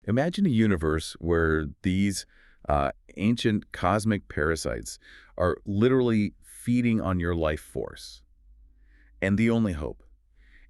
Imagine a universe where these ancient cosmic parasites are literally feeding on your life force. And the only hope,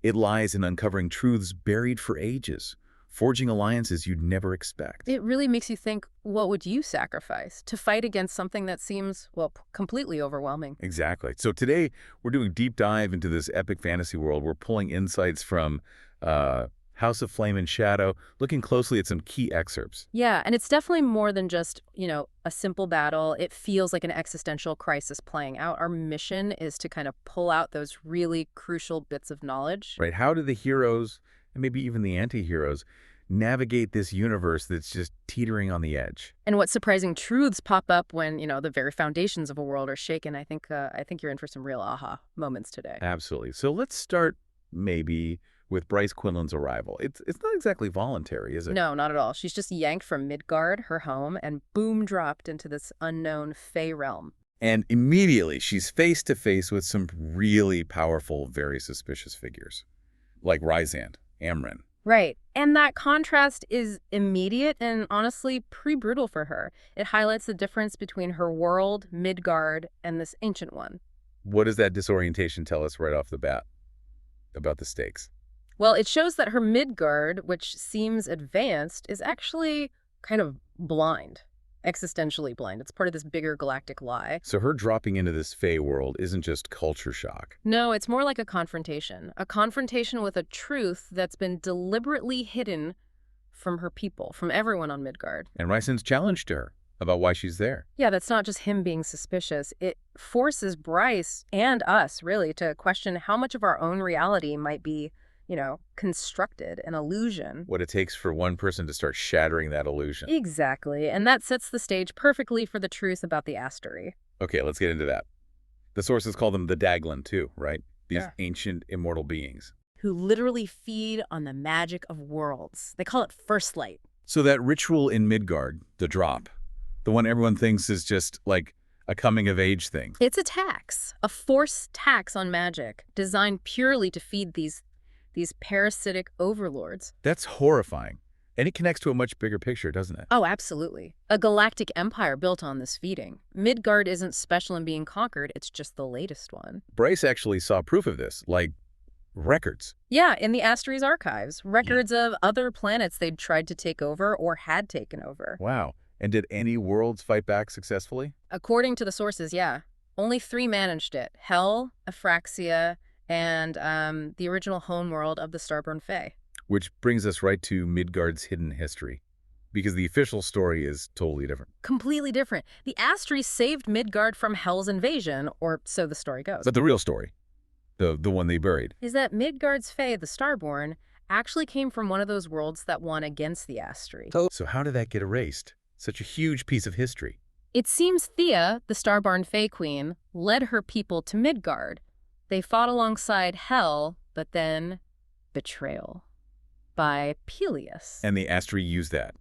it lies in uncovering truths buried for ages, forging alliances you'd never expect. It really makes you think, what would you sacrifice to fight against something that seems, well, completely overwhelming? Exactly. So today, we're doing a deep dive into this epic fantasy world. We're pulling insights from House of Flame and Shadow, looking closely at some key excerpts. Yeah, and it's definitely more than just, a simple battle. It feels like an existential crisis playing out. Our mission is to kind of pull out those really crucial bits of knowledge. Right? How do the heroes, and maybe even the anti-heroes, navigate this universe that's just teetering on the edge? And what surprising truths pop up when, the very foundations of a world are shaken. I think you're in for some real aha moments today. Absolutely. So let's start maybe with Bryce Quinlan's arrival. It's not exactly voluntary, is it? No, not at all. She's just yanked from Midgard, her home, and boom dropped into this unknown Fey realm. And immediately she's face to face with some really powerful, very suspicious figures, like Rysand, Amren. Right. And that contrast is immediate and honestly pretty brutal for her. It highlights the difference between her world, Midgard, and this ancient one. What does that disorientation tell us right off the bat about the stakes? Well, it shows that her Midgard, which seems advanced, is actually kind of blind, existentially blind. It's part of this bigger galactic lie. So her dropping into this Fey world isn't just culture shock. No, it's more like a confrontation with a truth that's been deliberately hidden from her people, from everyone on Midgard. And Rysand's challenged her about why she's there. Yeah, that's not just him being suspicious. It forces Bryce and us, really, to question how much of our own reality might be constructed, an illusion. What it takes for one person to start shattering that illusion. Exactly, and that sets the stage perfectly for the truth about the Asteri. Okay, let's get into that. The sources call them the Daglan too, right? These ancient immortal beings. Who literally feed on the magic of worlds. They call it first light. So that ritual in Midgard, the drop, the one everyone thinks is just like a coming-of-age thing. It's a tax, a forced tax on magic, designed purely to feed these parasitic overlords. That's horrifying. And it connects to a much bigger picture, doesn't it? Oh, absolutely. A galactic empire built on this feeding. Midgard isn't special in being conquered, it's just the latest one. Bryce actually saw proof of this, like records. Yeah, in the Asteri's archives. Records of other planets they'd tried to take over or had taken over. Wow. And did any worlds fight back successfully? According to the sources, yeah. Only 3 managed it. Hell, Aphraxia, and the original homeworld of the Starborn Fae. Which brings us right to Midgard's hidden history, because the official story is totally different. Completely different. The Asteri saved Midgard from Hell's invasion, or so the story goes. But the real story, the one they buried, is that Midgard's Fae, the Starborn, actually came from one of those worlds that won against the Asteri. So how did that get erased? Such a huge piece of history. It seems Thea, the Starborn Fae Queen, led her people to Midgard. They fought alongside Hell, but then betrayal by Peleus. And the Asteri used that.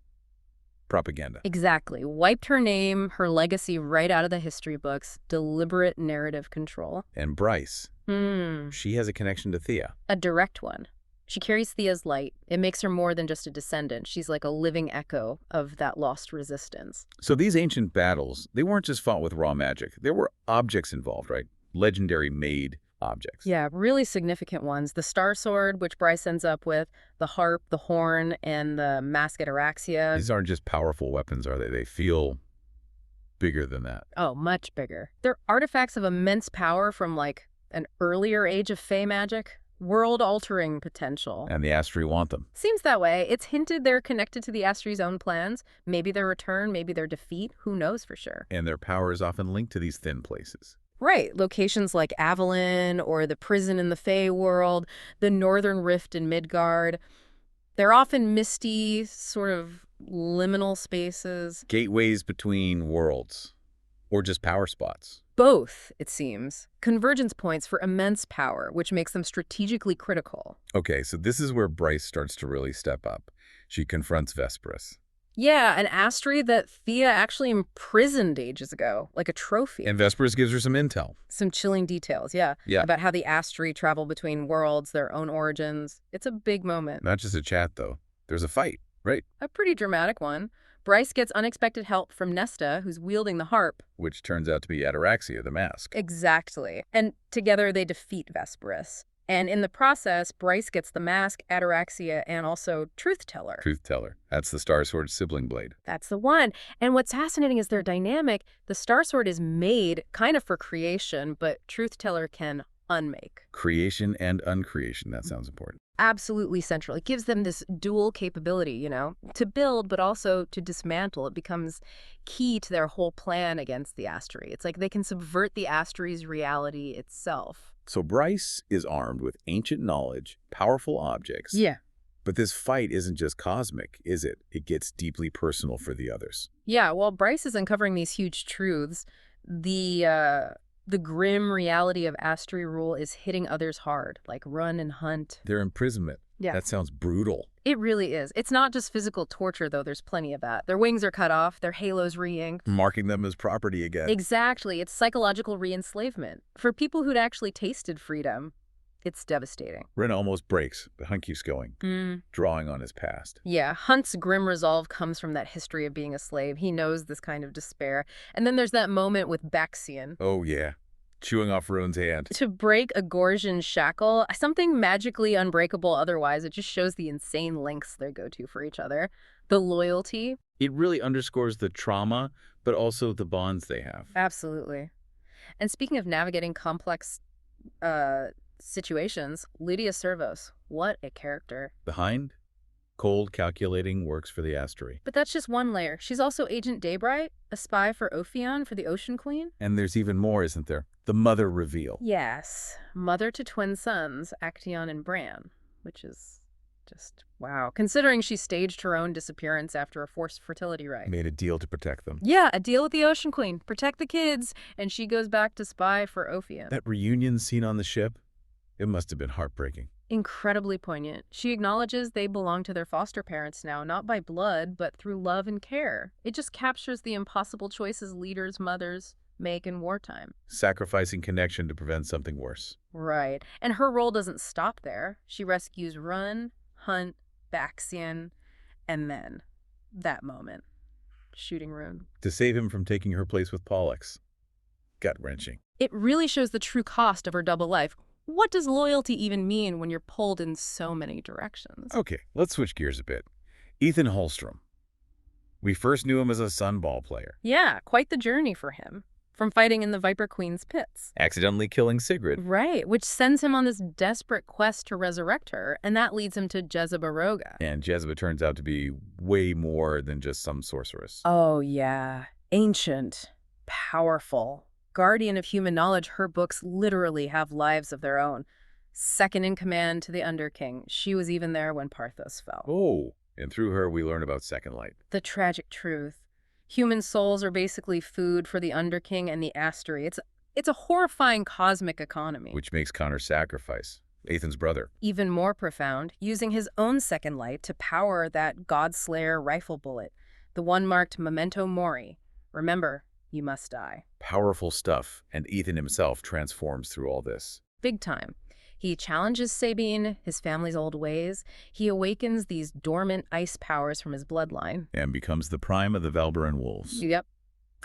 Propaganda. Exactly. Wiped her name, her legacy right out of the history books. Deliberate narrative control. And Bryce. She has a connection to Thea. A direct one. She carries Thea's light. It makes her more than just a descendant. She's like a living echo of that lost resistance. So these ancient battles, they weren't just fought with raw magic. There were objects involved, right? Legendary made objects. Yeah, really significant ones. The Star Sword, which Bryce ends up with, the harp, the horn, and the mask at Araxia. These aren't just powerful weapons, are they? They feel bigger than that. Oh, much bigger. They're artifacts of immense power from, like, an earlier age of Fey magic. World-altering potential. And the Asteri want them. Seems that way. It's hinted they're connected to the Asteri's own plans. Maybe their return, maybe their defeat. Who knows for sure? And their power is often linked to these thin places. Right. Locations like Avalon or the prison in the Fey world, the Northern Rift in Midgard. They're often misty, sort of liminal spaces. Gateways between worlds. Or just power spots. Both, it seems. Convergence points for immense power, which makes them strategically critical. Okay, so this is where Bryce starts to really step up. She confronts Vesperus. Yeah, an Asteri that Thea actually imprisoned ages ago, like a trophy. And Vesperus gives her some intel. Some chilling details, yeah. About how the Asteri travel between worlds, their own origins. It's a big moment. Not just a chat, though. There's a fight. Right. A pretty dramatic one. Bryce gets unexpected help from Nesta, who's wielding the harp. Which turns out to be Ataraxia, the mask. Exactly. And together they defeat Vesperus. And in the process, Bryce gets the mask, Ataraxia, and also Truth Teller. Truth Teller. That's the Star Sword sibling blade. That's the one. And what's fascinating is their dynamic. The Star Sword is made kind of for creation, but Truth Teller can unmake. Creation and uncreation. That sounds important. Absolutely central. It gives them this dual capability, to build, but also to dismantle. It becomes key to their whole plan against the Asteri. It's like they can subvert the Asteri's reality itself. So Bryce is armed with ancient knowledge, powerful objects. Yeah. But this fight isn't just cosmic, is it? It gets deeply personal for the others. Yeah, while Bryce is uncovering these huge truths, the grim reality of Asteri rule is hitting others hard, like Ruhn and Hunt. Their imprisonment. Yeah. That sounds brutal. It really is. It's not just physical torture, though. There's plenty of that. Their wings are cut off, their halos re-inked. Marking them as property again. Exactly. It's psychological re-enslavement. For people who'd actually tasted freedom, it's devastating. Ruhn almost breaks, but Hunt keeps going, drawing on his past. Yeah, Hunt's grim resolve comes from that history of being a slave. He knows this kind of despair. And then there's that moment with Baxian. Oh, yeah. Chewing off Ruhn's hand. To break a Gorgian shackle, something magically unbreakable otherwise, it just shows the insane lengths they go to for each other. The loyalty. It really underscores the trauma, but also the bonds they have. Absolutely. And speaking of navigating complex situations, Lydia Servos, what a character. Behind, cold, calculating, works for the Asteri. But that's just one layer. She's also Agent Daybright, a spy for Ophion, for the Ocean Queen. And there's even more, isn't there? The mother reveal. Yes. Mother to twin sons, Actaeon and Bran, which is just, wow. Considering she staged her own disappearance after a forced fertility rite. Made a deal to protect them. Yeah, a deal with the Ocean Queen. Protect the kids, and she goes back to spy for Ophion. That reunion scene on the ship, it must have been heartbreaking. Incredibly poignant. She acknowledges they belong to their foster parents now, not by blood, but through love and care. It just captures the impossible choices leaders, mothers make in wartime. Sacrificing connection to prevent something worse. Right. And her role doesn't stop there. She rescues Ruhn, Hunt, Baxian, and then that moment. Shooting Ruhn. To save him from taking her place with Pollux. Gut-wrenching. It really shows the true cost of her double life. What does loyalty even mean when you're pulled in so many directions? Okay, let's switch gears a bit. Ethan Hallstrom. We first knew him as a Sunball player. Yeah, quite the journey for him. From fighting in the Viper Queen's pits. Accidentally killing Sigrid. Right, which sends him on this desperate quest to resurrect her, and that leads him to Jezebel Roga. And Jezebel turns out to be way more than just some sorceress. Oh, yeah. Ancient. Powerful. Guardian of human knowledge, her books literally have lives of their own. Second in command to the Underking. She was even there when Parthos fell. Oh, and through her we learn about Second Light. The tragic truth. Human souls are basically food for the Underking and the Asteri. It's a horrifying cosmic economy. Which makes Connor's sacrifice, Ethan's brother. Even more profound, using his own Second Light to power that Godslayer rifle bullet, the one marked Memento Mori. Remember, you must die. Powerful stuff, and Ethan himself transforms through all this. Big time. He challenges Sabine, his family's old ways. He awakens these dormant ice powers from his bloodline. And becomes the prime of the Valberan Wolves. Yep.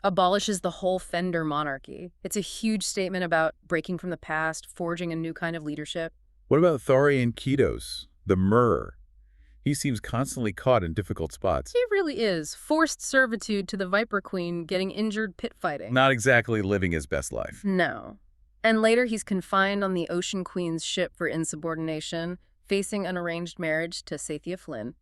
Abolishes the whole Fender monarchy. It's a huge statement about breaking from the past, forging a new kind of leadership. What about Thorian Kitos, the Myrrh? He seems constantly caught in difficult spots. He really is. Forced servitude to the Viper Queen, getting injured pit fighting. Not exactly living his best life. No. And later he's confined on the Ocean Queen's ship for insubordination, facing an arranged marriage to Sathia Flynn.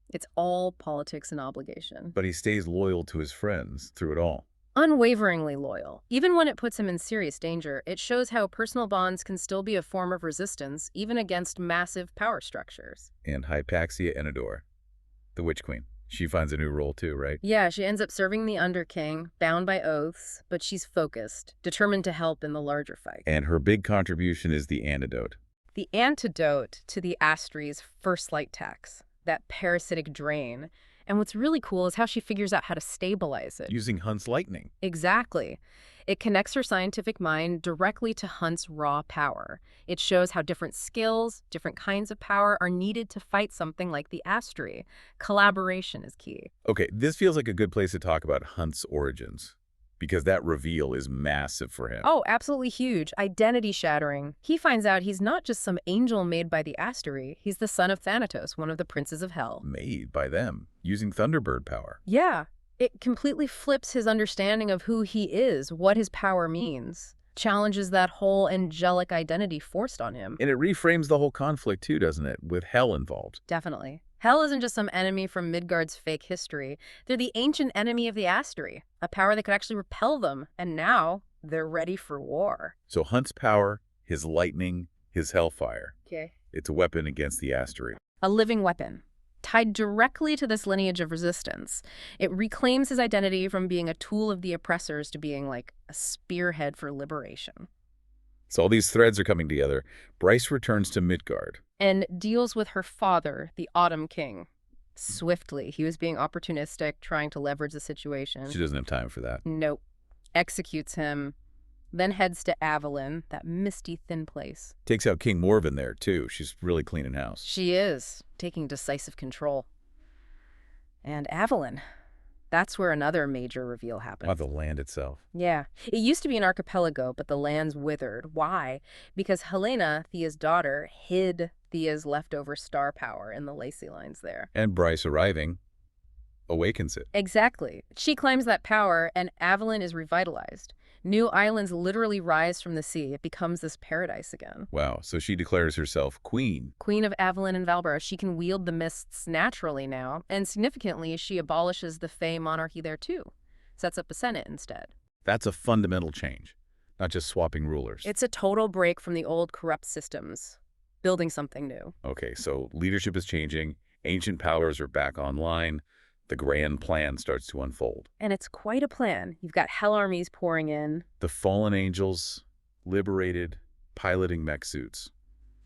It's all politics and obligation. But he stays loyal to his friends through it all. Unwaveringly loyal. Even when it puts him in serious danger, it shows how personal bonds can still be a form of resistance, even against massive power structures. And Hypaxia Enidor, the Witch Queen. She finds a new role too, right? Yeah, she ends up serving the Underking, bound by oaths, but she's focused, determined to help in the larger fight. And her big contribution is the antidote. The antidote to the Asteri's first light tax, that parasitic drain. And what's really cool is how she figures out how to stabilize it. Using Hunt's lightning. Exactly. It connects her scientific mind directly to Hunt's raw power. It shows how different skills, different kinds of power are needed to fight something like the Asteri. Collaboration is key. Okay, this feels like a good place to talk about Hunt's origins, because that reveal is massive for him. Oh, absolutely huge. Identity shattering. He finds out he's not just some angel made by the Asteri. He's the son of Thanatos, one of the princes of hell. Made by them, using Thunderbird power. Yeah. It completely flips his understanding of who he is, what his power means. Challenges that whole angelic identity forced on him. And it reframes the whole conflict too, doesn't it? With Hell involved. Definitely. Hell isn't just some enemy from Midgard's fake history. They're the ancient enemy of the Asteri, a power that could actually repel them, and now they're ready for war. So Hunt's power, his lightning, his hellfire. Okay. It's a weapon against the Asteri. A living weapon, tied directly to this lineage of resistance. It reclaims his identity from being a tool of the oppressors to being like a spearhead for liberation. So all these threads are coming together. Bryce returns to Midgard. And deals with her father, the Autumn King, swiftly. He was being opportunistic, trying to leverage the situation. She doesn't have time for that. Nope. Executes him, then heads to Avalon, that misty, thin place. Takes out King Morven there, too. She's really cleaning house. She is, taking decisive control. And Avalon, that's where another major reveal happens. Oh, the land itself. Yeah. It used to be an archipelago, but the land's withered. Why? Because Helena, Thea's daughter, hid Thea's leftover star power in the Lacey lines there. And Bryce arriving awakens it. Exactly. She claims that power, and Avalon is revitalized. New islands literally rise from the sea. It becomes this paradise again. Wow, so she declares herself queen. Queen of Avalon and Valbara. She can wield the mists naturally now, and significantly, she abolishes the Fae monarchy there too. Sets up a senate instead. That's a fundamental change, not just swapping rulers. It's a total break from the old corrupt systems, building something new. Okay, so leadership is changing, ancient powers are back online, the grand plan starts to unfold. And it's quite a plan. You've got hell armies pouring in. The fallen angels, liberated, piloting mech suits,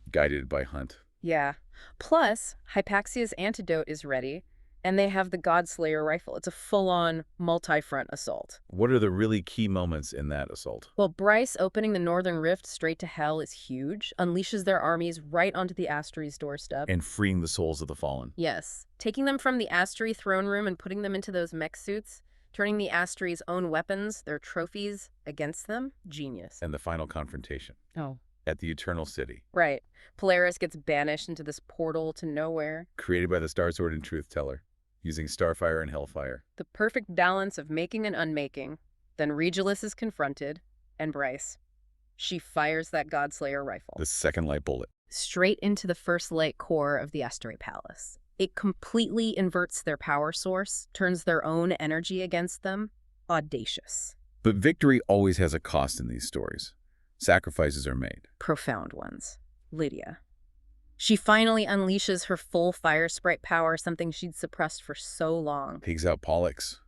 guided by Hunt. Yeah. Plus, Hypaxia's antidote is ready, and they have the Godslayer rifle. It's a full-on, multi-front assault. What are the really key moments in that assault? Well, Bryce opening the Northern Rift straight to hell is huge, unleashes their armies right onto the Asteri's doorstep. And freeing the souls of the fallen. Yes. Taking them from the Asteri throne room and putting them into those mech suits, turning the Asteri's own weapons, their trophies, against them, genius. And the final confrontation. Oh. At the Eternal City. Right. Polaris gets banished into this portal to nowhere. Created by the Star Sword and Truth Teller, using Starfire and Hellfire. The perfect balance of making and unmaking. Then Regulus is confronted, and Bryce. She fires that Godslayer rifle. The second light bullet. Straight into the first light core of the Asteri Palace. It completely inverts their power source, turns their own energy against them. Audacious. But victory always has a cost in these stories. Sacrifices are made. Profound ones. Lydia. She finally unleashes her full fire sprite power, something she'd suppressed for so long. Takes out Pollux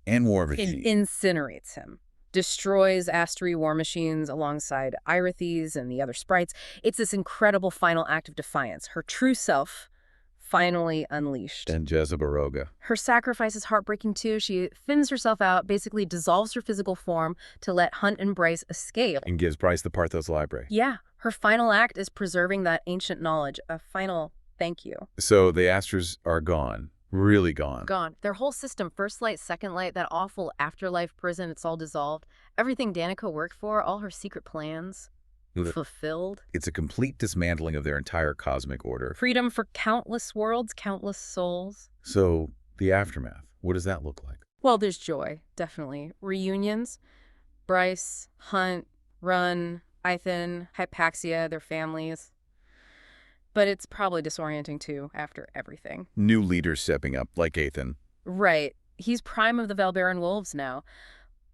and War It incinerates him. Destroys Asteri war machines alongside Irithes and the other sprites. It's this incredible final act of defiance. Her true self finally unleashed. And Jezebel. Her sacrifice is heartbreaking too. She thins herself out, basically dissolves her physical form to let Hunt and Bryce escape. And gives Bryce the Parthos library. Yeah, her final act is preserving that ancient knowledge, a final thank you. So the Asters are gone. Really gone. Gone. Their whole system, first light, second light, that awful afterlife prison, it's all dissolved. Everything Danica worked for, all her secret plans, fulfilled. It's a complete dismantling of their entire cosmic order. Freedom for countless worlds, countless souls. So the aftermath, what does that look like? Well, there's joy, definitely. Reunions. Bryce, Hunt, Ruhn, Ithan, Hypaxia, their families. But it's probably disorienting, too, after everything. New leaders stepping up, like Athan. Right. He's prime of the Valbaran wolves now.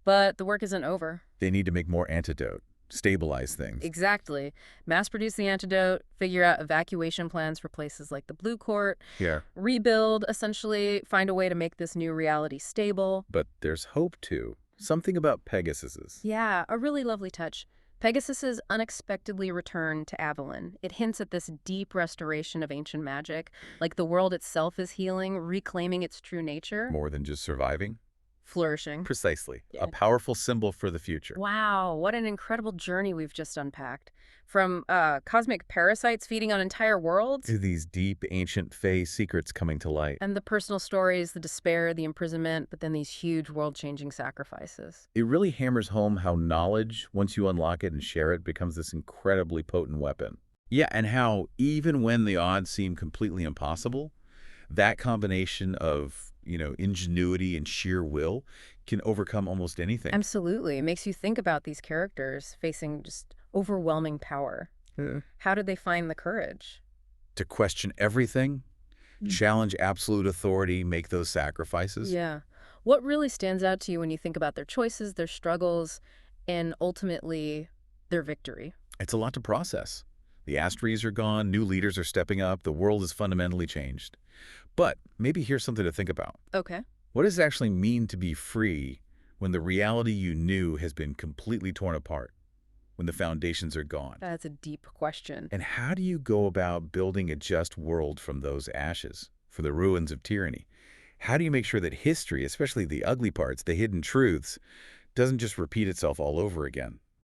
But the work isn't over. They need to make more antidote, stabilize things. Exactly. Mass-produce the antidote, figure out evacuation plans for places like the Blue Court. Yeah. Rebuild, essentially, find a way to make this new reality stable. But there's hope, too. Something about Pegasus's. Yeah, a really lovely touch. Pegasus's unexpectedly return to Avalon. It hints at this deep restoration of ancient magic, like the world itself is healing, reclaiming its true nature. More than just surviving? Flourishing. Precisely. Yeah. A powerful symbol for the future. Wow, what an incredible journey we've just unpacked. From cosmic parasites feeding on entire worlds, To these deep, ancient Fae secrets coming to light. and the personal stories, the despair, the imprisonment, but then these huge world-changing sacrifices. It really hammers home how knowledge, once you unlock it and share it, becomes this incredibly potent weapon. Yeah, and how even when the odds seem completely impossible, that combination of, ingenuity and sheer will can overcome almost anything. Absolutely. It makes you think about these characters facing just overwhelming power. Yeah. How did they find the courage? To question everything, challenge absolute authority, make those sacrifices. Yeah. What really stands out to you when you think about their choices, their struggles, and ultimately their victory? It's a lot to process. The Asteries are gone, new leaders are stepping up, the world is fundamentally changed. But maybe here's something to think about. Okay. What does it actually mean to be free when the reality you knew has been completely torn apart, when the foundations are gone? That's a deep question. And how do you go about building a just world from those ashes, from the ruins of tyranny? How do you make sure that history, especially the ugly parts, the hidden truths, doesn't just repeat itself all over again?